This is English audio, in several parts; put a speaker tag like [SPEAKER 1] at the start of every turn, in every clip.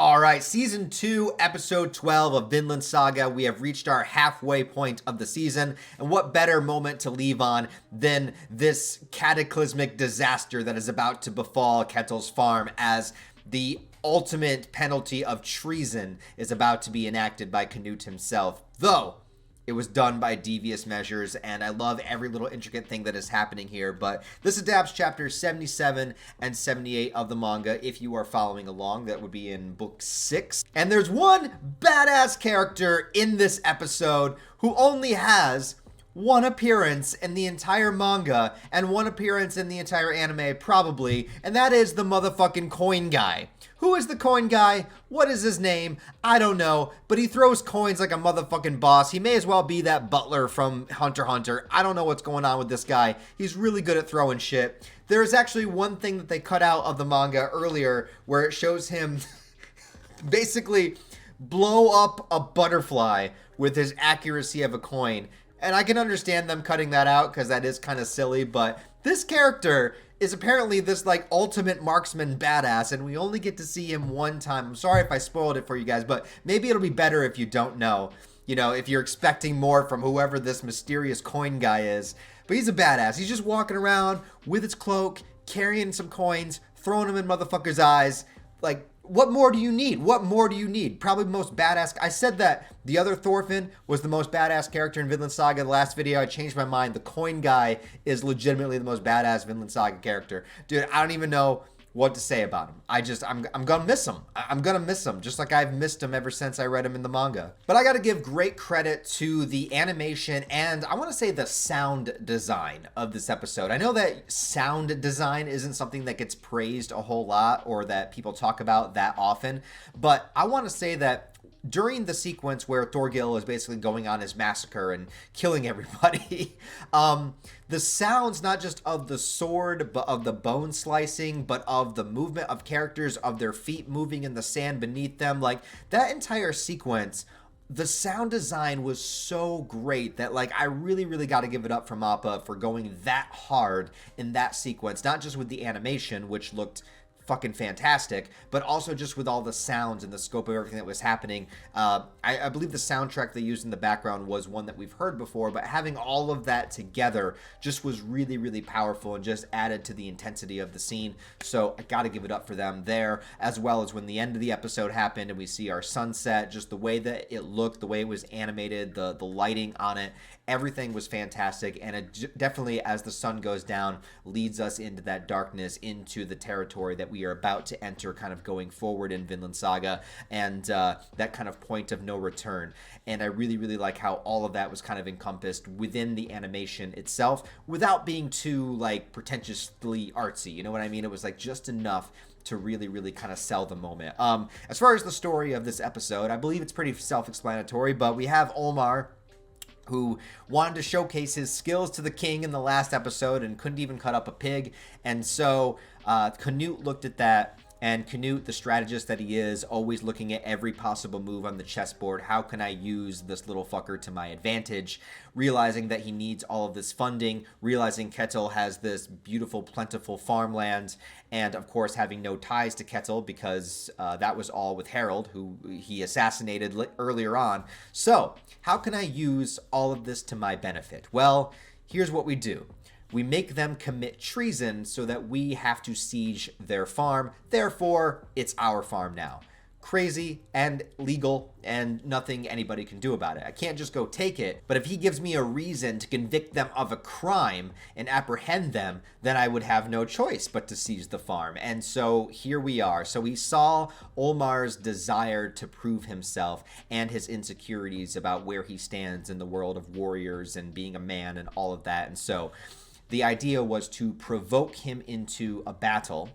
[SPEAKER 1] Alright, Season 2, Episode 12 of Vinland Saga. We have reached our halfway point of the season, and what better moment to leave on than this cataclysmic disaster that is about to befall Ketil's farm as the ultimate penalty of treason is about to be enacted by Canute himself. Though, it was done by devious measures, and I love every little intricate thing that is happening here. But this adapts chapters 77 and 78 of the manga. If you are following along, that would be in book 6. And there's one badass character in this episode who only has one appearance in the entire manga and one appearance in the entire anime, probably, and that is the motherfucking coin guy. Who is the coin guy? What is his name? I don't know, but he throws coins like a motherfucking boss. He may as well be that butler from Hunter x Hunter. I don't know what's going on with this guy. He's really good at throwing shit. There is actually one thing that they cut out of the manga earlier where it shows him basically blow up a butterfly with his accuracy of a coin. And I can understand them cutting that out because that is kind of silly, but this character is apparently this like ultimate marksman badass, and we only get to see him one time. I'm sorry if I spoiled it for you guys, but maybe it'll be better if you don't know. You know, if you're expecting more from whoever this mysterious coin guy is. But he's a badass. He's just walking around with his cloak, carrying some coins, throwing them in motherfuckers' eyes. Like, what more do you need? What more do you need? Probably the most badass. I said that the other Thorfinn was the most badass character in Vinland Saga. The last video, I changed my mind. The coin guy is legitimately the most badass Vinland Saga character. Dude, I don't even know what to say about him. I'm gonna miss him. I'm gonna miss him, just like I've missed him ever since I read him in the manga. But I gotta give great credit to the animation and I want to say the sound design of this episode. I know that sound design isn't something that gets praised a whole lot or that people talk about that often, but I want to say that during the sequence where Thorgil is basically going on his massacre and killing everybody, the sounds not just of the sword, but of the bone slicing, but of the movement of characters, of their feet moving in the sand beneath them, like that entire sequence, the sound design was so great that like I really got to give it up for Mappa for going that hard in that sequence, not just with the animation, which looked fucking fantastic, but also just with all the sounds and the scope of everything that was happening. I believe the soundtrack they used in the background was one that we've heard before, but having all of that together just was really powerful and just added to the intensity of the scene. So I gotta give it up for them there, as well as when the end of the episode happened and we see our sunset, just the way that it looked, the way it was animated, the lighting on it, everything was fantastic, and it definitely, as the sun goes down, leads us into that darkness, into the territory that we are about to enter kind of going forward in Vinland Saga, and that kind of point of no return. And I really like how all of that was kind of encompassed within the animation itself without being too like pretentiously artsy, you know what I mean? It was like just enough to really kind of sell the moment. As far as the story of this episode, I believe it's pretty self-explanatory, but we have Olmar, who wanted to showcase his skills to the king in the last episode and couldn't even cut up a pig. And so Canute looked at that, and Canute, the strategist that he is, always looking at every possible move on the chessboard. How can I use this little fucker to my advantage? Realizing that he needs all of this funding, realizing Ketil has this beautiful, plentiful farmland, and of course having no ties to Ketil because that was all with Harold, who he assassinated earlier on. So, how can I use all of this to my benefit? Well, here's what we do. We make them commit treason so that we have to siege their farm. Therefore, it's our farm now. Crazy and legal and nothing anybody can do about it. I can't just go take it, but if he gives me a reason to convict them of a crime and apprehend them, then I would have no choice but to seize the farm. And so here we are. So we saw Olmar's desire to prove himself and his insecurities about where he stands in the world of warriors and being a man and all of that. And so the idea was to provoke him into a battle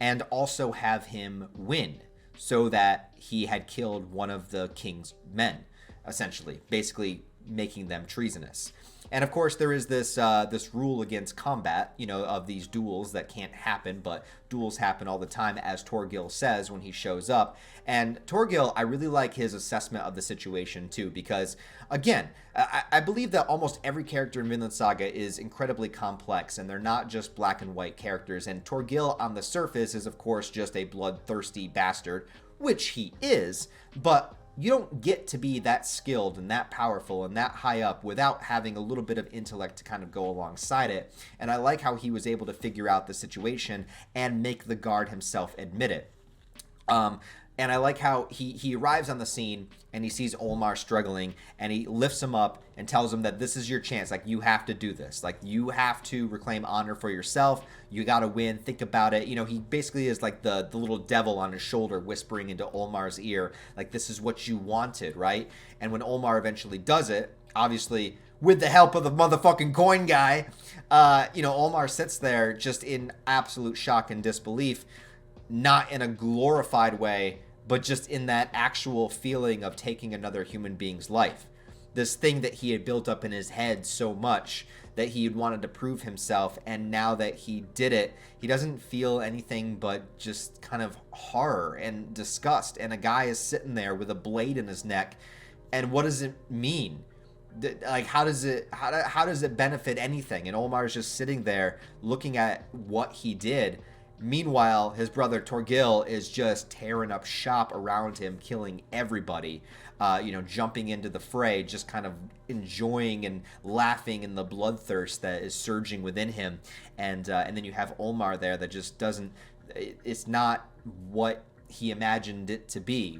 [SPEAKER 1] and also have him win so that he had killed one of the king's men, essentially, basically making them treasonous. And of course, there is this this rule against combat, you know, of these duels that can't happen, but duels happen all the time, as Thorgil says when he shows up. And Thorgil, I really like his assessment of the situation too, because again, I believe that almost every character in Vinland Saga is incredibly complex, and they're not just black and white characters. And Thorgil on the surface is, of course, just a bloodthirsty bastard, which he is, but you don't get to be that skilled and that powerful and that high up without having a little bit of intellect to kind of go alongside it. And I like how he was able to figure out the situation and make the guard himself admit it. And I like how he arrives on the scene and he sees Olmar struggling, and he lifts him up and tells him that this is your chance. Like, you have to do this. Like, you have to reclaim honor for yourself. You got to win. Think about it. You know, he basically is like the little devil on his shoulder whispering into Olmar's ear, like, this is what you wanted, right? And when Olmar eventually does it, obviously with the help of the motherfucking coin guy, you know, Olmar sits there just in absolute shock and disbelief, not in a glorified way, but just in that actual feeling of taking another human being's life. This thing that he had built up in his head so much that he had wanted to prove himself, and now that he did it, he doesn't feel anything but just kind of horror and disgust. And a guy is sitting there with a blade in his neck, and what does it mean? Like, how does it benefit anything? And Olmar's just sitting there looking at what he did. Meanwhile, his brother Thorgil is just tearing up shop around him, killing everybody, you know, jumping into the fray, just kind of enjoying and laughing in the bloodthirst that is surging within him. And then you have Olmar there that just doesn't, it's not what he imagined it to be,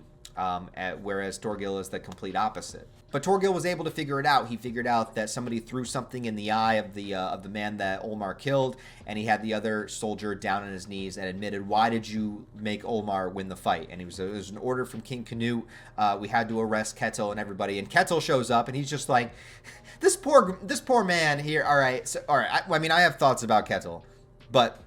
[SPEAKER 1] whereas Thorgil is the complete opposite. But Thorgil was able to figure it out. He figured out that somebody threw something in the eye of the man that Olmar killed, and he had the other soldier down on his knees and admitted, "Why did you make Olmar win the fight?" And it was an order from King Canute. We had to arrest Ketil and everybody. And Ketil shows up, and he's just like, "This poor man here." All right, I mean, I have thoughts about Ketil, but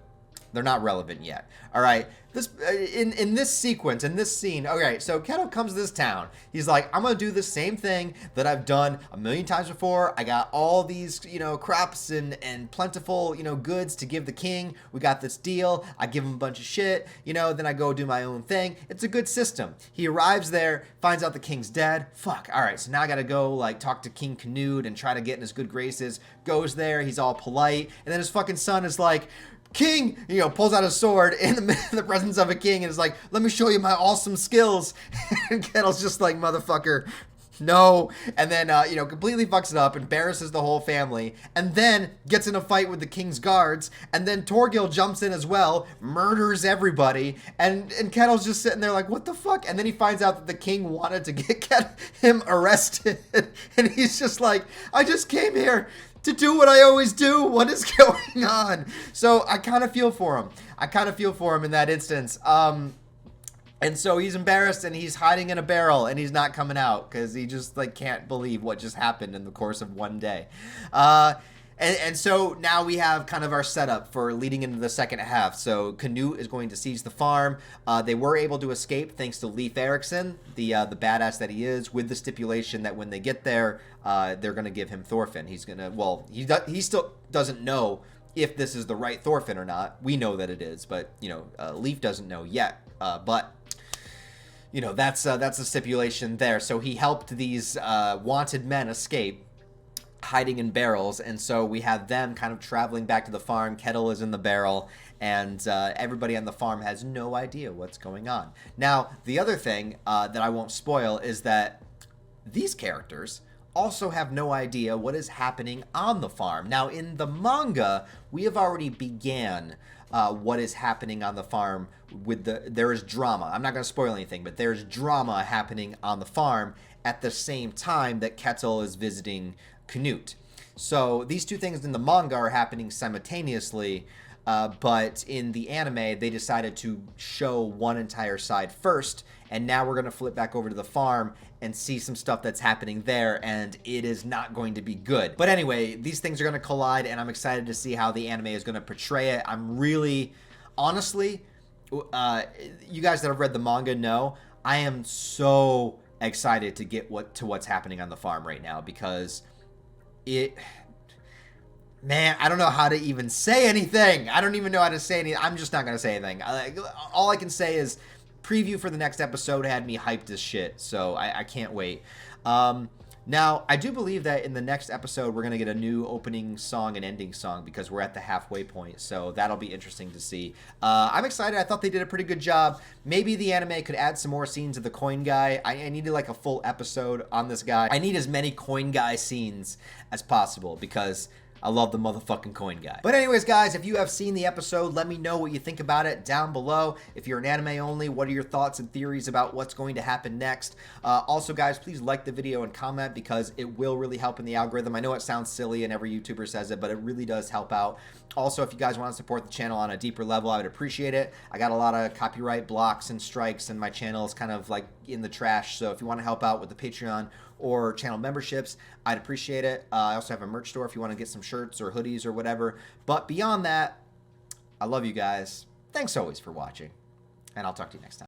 [SPEAKER 1] they're not relevant yet. All right. This in this sequence, in this scene, okay, so Ketil comes to this town. He's like, I'm gonna do the same thing that I've done a million times before. I got all these, you know, crops and plentiful, you know, goods to give the king. We got this deal. I give him a bunch of shit, you know, then I go do my own thing. It's a good system. He arrives there, finds out the king's dead. Fuck, all right, so now I gotta go, like, talk to King Canute and try to get in his good graces. Goes there, he's all polite, and then his fucking son is like, "King," you know, pulls out a sword in the presence of a king and is like, "Let me show you my awesome skills." And Ketil's just like, "Motherfucker, no." And then, you know, completely fucks it up, embarrasses the whole family, and then gets in a fight with the king's guards. And then Thorgil jumps in as well, murders everybody. And Ketil's just sitting there like, what the fuck? And then he finds out that the king wanted to get him arrested. And he's just like, "I just came here to do what I always do. What is going on?" So I kind of feel for him. In that instance. And so he's embarrassed and he's hiding in a barrel and he's not coming out because he just like can't believe what just happened in the course of one day. And so now we have kind of our setup for leading into the second half. So Canute is going to seize the farm. They were able to escape thanks to Leif Erikson, the badass that he is, with the stipulation that when they get there, they're going to give him Thorfinn. He's going to, well, he still doesn't know if this is the right Thorfinn or not. We know that it is, but, you know, Leif doesn't know yet. But you know, that's a stipulation there. So he helped these wanted men escape, hiding in barrels, and so we have them kind of traveling back to the farm. Ketil is in the barrel, and everybody on the farm has no idea what's going on. Now, the other thing that I won't spoil is that these characters also have no idea what is happening on the farm. Now, in the manga, we have already began what is happening on the farm with there is drama. I'm not going to spoil anything, but there's drama happening on the farm at the same time that Ketil is visiting Canute. So these two things in the manga are happening simultaneously, but in the anime, they decided to show one entire side first, and now we're going to flip back over to the farm and see some stuff that's happening there, and it is not going to be good. But anyway, these things are going to collide, and I'm excited to see how the anime is going to portray it. I'm really, honestly, you guys that have read the manga know, I am so excited to get what's happening on the farm right now, because man, I don't know how to even say anything. I don't even know how to say anything. I'm just not going to say anything. All I can say is preview for the next episode had me hyped as shit, so I can't wait. Now, I do believe that in the next episode, we're going to get a new opening song and ending song because we're at the halfway point. So that'll be interesting to see. I'm excited. I thought they did a pretty good job. Maybe the anime could add some more scenes of the coin guy. I needed like a full episode on this guy. I need as many coin guy scenes as possible because I love the motherfucking coin guy. But anyways, guys, if you have seen the episode, let me know what you think about it down below. If you're an anime only, what are your thoughts and theories about what's going to happen next? Also, guys, please like the video and comment because it will really help in the algorithm. I know it sounds silly and every YouTuber says it, but it really does help out. Also, if you guys want to support the channel on a deeper level, I would appreciate it. I got a lot of copyright blocks and strikes, and my channel is kind of like in the trash. So if you want to help out with the Patreon or channel memberships, I'd appreciate it. I also have a merch store if you want to get some shirts or hoodies or whatever. But beyond that, I love you guys. Thanks always for watching, and I'll talk to you next time.